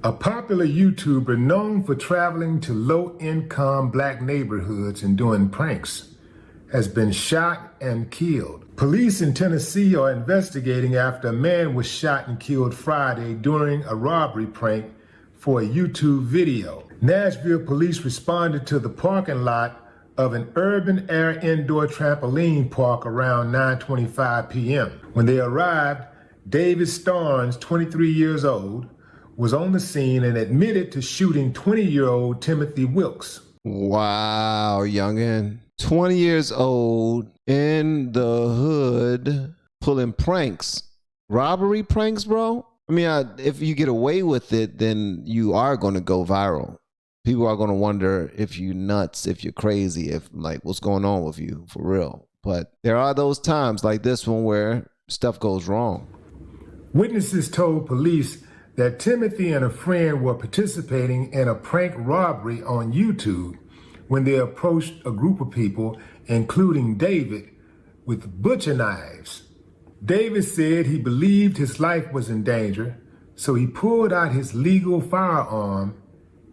A popular YouTuber known for traveling to low-income black neighborhoods and doing pranks has been shot and killed. Police in Tennessee are investigating after a man was shot and killed Friday during a robbery prank for a YouTube video. Nashville police responded to the parking lot of an urban air indoor trampoline park around 9:25 p.m. When they arrived, David Starnes, 23 years old, was on the scene and admitted to shooting 20-year-old Timothy Wilkes. Wow, youngin'. 20 years old, in the hood, pulling pranks. Robbery pranks, bro? I mean, if you get away with it, then you are going to go viral. People are going to wonder if you're nuts, if you're crazy, if like what's going on with you for real. But there are those times like this one where stuff goes wrong. Witnesses told police that Timothy and a friend were participating in a prank robbery on YouTube when they approached a group of people, including David, with butcher knives. David said he believed his life was in danger, so he pulled out his legal firearm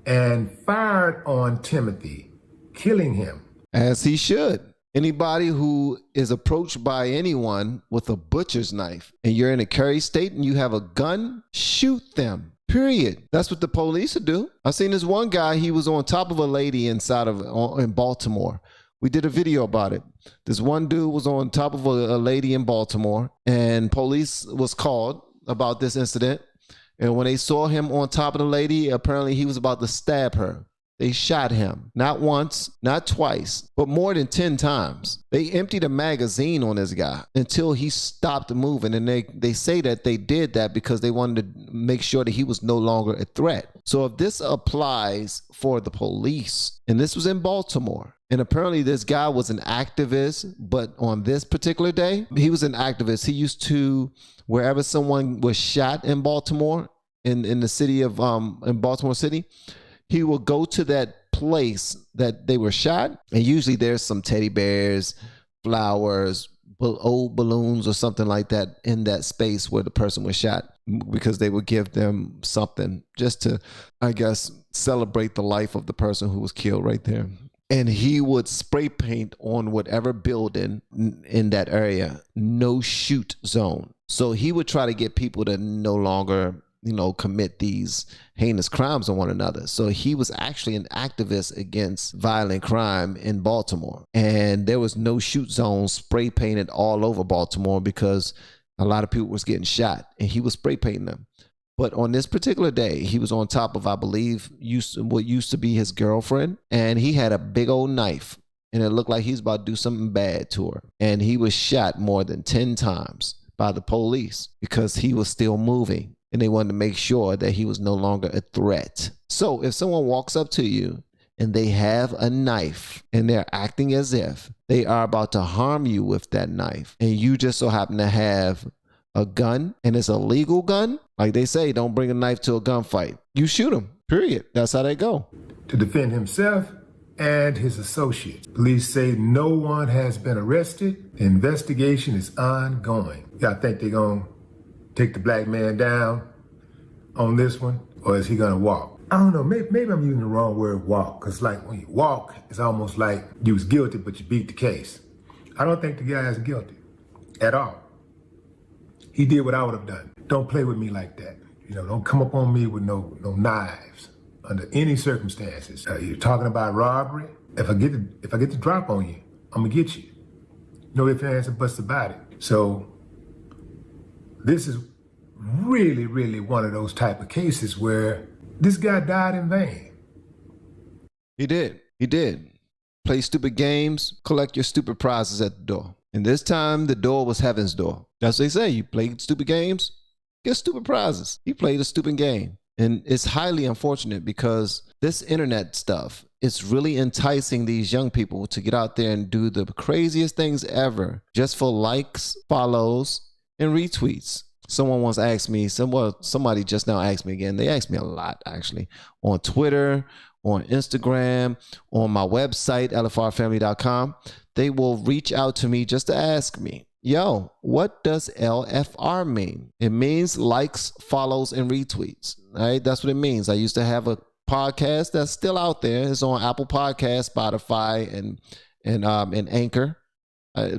and fired on Timothy, killing him. As he should. Anybody who is approached by anyone with a butcher's knife and you're in a carry state and you have a gun, shoot them. Period. That's what the police would do. I seen this one guy, he was on top of a lady in Baltimore. We did a video about it. This one dude was on top of a lady in Baltimore, and police was called about this incident. And when they saw him on top of the lady, apparently he was about to stab her. They shot him, not once, not twice, but more than 10 times. They emptied a magazine on this guy until he stopped moving. And they say that they did that because they wanted to make sure that he was no longer a threat. So if this applies for the police, and this was in Baltimore, and apparently this guy was an activist, but on this particular day, he was an activist. He used to, wherever someone was shot in Baltimore, in the city of, in Baltimore City, he will go to that place that they were shot, and usually there's some teddy bears, flowers, old balloons or something like that in that space where the person was shot, because they would give them something just to, I guess, celebrate the life of the person who was killed right there. And he would spray paint on whatever building in that area, no shoot zone. So he would try to get people to no longer, you know, commit these heinous crimes on one another. So he was actually an activist against violent crime in Baltimore. And there was no shoot zones spray painted all over Baltimore because a lot of people was getting shot, and he was spray painting them. But on this particular day, he was on top of, I believe, what used to be his girlfriend, and he had a big old knife, and it looked like he was about to do something bad to her. And he was shot more than 10 times by the police because he was still moving. And they wanted to make sure that he was no longer a threat. So if someone walks up to you and they have a knife and they're acting as if they are about to harm you with that knife, and you just so happen to have a gun, and it's a legal gun, like they say, don't bring a knife to a gunfight. You shoot them, period. That's how they go. To defend himself and his associates. Police say no one has been arrested. The investigation is ongoing. Y'all think they're gonna take the black man down on this one, or is he gonna walk? I don't know, maybe I'm using the wrong word, walk, because like when you walk, it's almost like you was guilty, but you beat the case. I don't think the guy is guilty at all. He did what I would have done. Don't play with me like that. You know, don't come up on me with no knives under any circumstances. You're talking about robbery. If I get the drop on you, I'm gonna get you. No ifs, ands, or buts about it. So this is really, really one of those type of cases where this guy died in vain. He did. He did. Play stupid games, collect your stupid prizes at the door. And this time, the door was heaven's door. That's what they say. You play stupid games, get stupid prizes. He played a stupid game. And it's highly unfortunate because this internet stuff is really enticing these young people to get out there and do the craziest things ever just for likes, follows, and retweets. Someone once asked me, somebody just now asked me again. They asked me a lot, actually, on Twitter, on Instagram, on my website, LFRFamily.com. They will reach out to me just to ask me, yo, what does LFR mean? It means likes, follows, and retweets. All right, that's what it means. I used to have a podcast that's still out there. It's on Apple Podcasts, Spotify, and Anchor.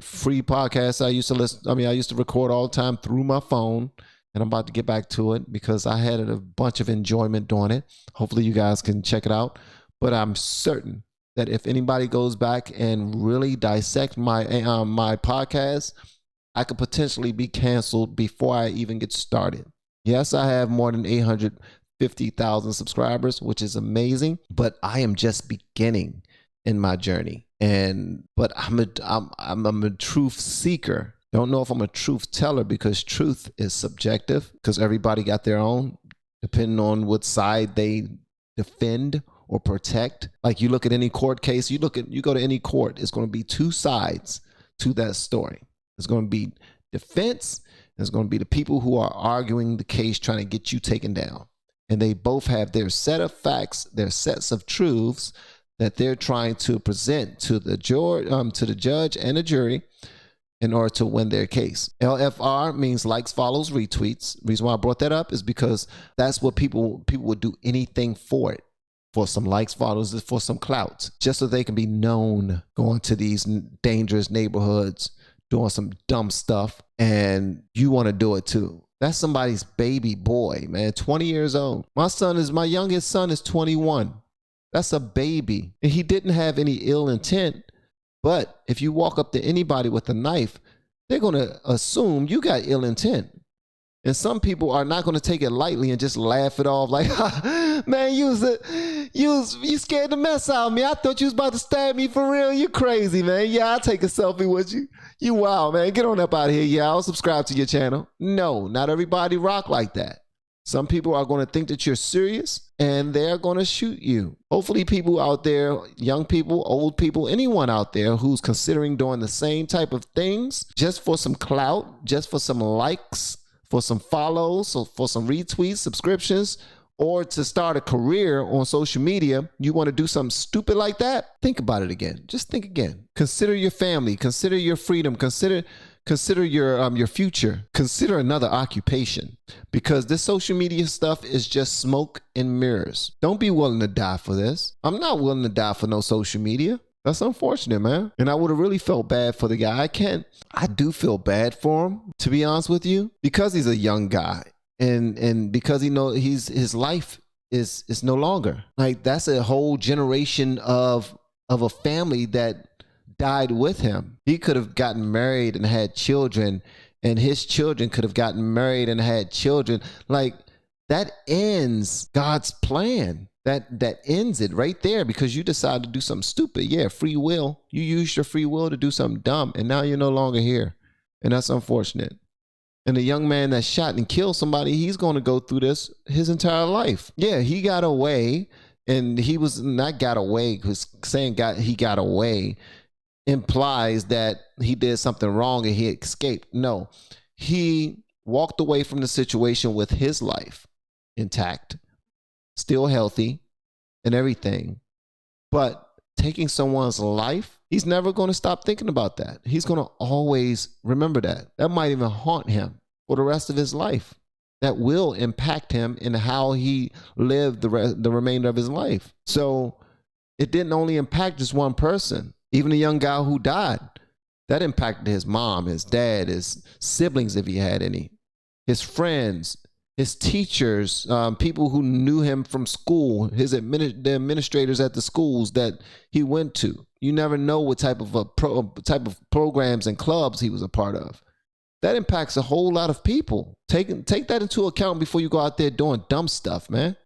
Free podcasts I used to listen. I mean, I used to record all the time through my phone, and I'm about to get back to it because I had a bunch of enjoyment doing it. Hopefully you guys can check it out. But I'm certain that if anybody goes back and really dissect my podcast, I could potentially be canceled before I even get started. Yes, I have more than 850,000 subscribers, which is amazing, but I am just beginning in my journey. But I'm a truth seeker. Don't know if I'm a truth teller because truth is subjective because everybody got their own depending on what side they defend or protect. Like you look at any court case, you go to any court, it's going to be two sides to that story. It's going to be defense, and it's going to be the people who are arguing the case trying to get you taken down. And they both have their set of facts, their sets of truths that they're trying to present to the judge and the jury in order to win their case. LFR means likes, follows, retweets. The reason why I brought that up is because that's what people would do anything for it. For some likes, follows, for some clout, just so they can be known going to these dangerous neighborhoods, doing some dumb stuff, and you want to do it too. That's somebody's baby boy, man, 20 years old. My youngest son is 21. That's a baby. And he didn't have any ill intent, but if you walk up to anybody with a knife, they're going to assume you got ill intent. And some people are not going to take it lightly and just laugh it off like, man, you scared the mess out of me. I thought you was about to stab me for real. You crazy, man. Yeah, I'll take a selfie with you. You wild, man. Get on up out of here. Yeah, I'll subscribe to your channel. No, not everybody rock like that. Some people are going to think that you're serious and they're going to shoot you. Hopefully people out there, young people, old people, anyone out there who's considering doing the same type of things just for some clout, just for some likes, for some follows, so for some retweets, subscriptions, or to start a career on social media, you want to do something stupid like that? Think about it again. Just think again. Consider your family. Consider your freedom. Consider your future. Consider another occupation, because this social media stuff is just smoke and mirrors. Don't be willing to die for this. I'm not willing to die for no social media. That's unfortunate, man. And I would have really felt bad for the guy. I do feel bad for him, to be honest with you, because he's a young guy and because his life is no longer. Like, that's a whole generation of a family that died with him. He could have gotten married and had children, and his children could have gotten married and had children. Like, that ends God's plan. That ends it right there, because you decided to do something stupid. Yeah, free will. You used your free will to do something dumb, and now you're no longer here. And that's unfortunate. And the young man that shot and killed somebody, he's going to go through this his entire life. Yeah, he got away, and he was not got away, because saying he got away implies that he did something wrong and he escaped. No, he walked away from the situation with his life intact, still healthy and everything. But taking someone's life, he's never going to stop thinking about that. He's going to always remember that. That might even haunt him for the rest of his life. That will impact him in how he lived the remainder of his life. So it didn't only impact just one person. Even the young guy who died, that impacted his mom, his dad, his siblings, if he had any, his friends, his teachers, people who knew him from school, the administrators at the schools that he went to. You never know what type of programs and clubs he was a part of. That impacts a whole lot of people. Take that into account before you go out there doing dumb stuff, man.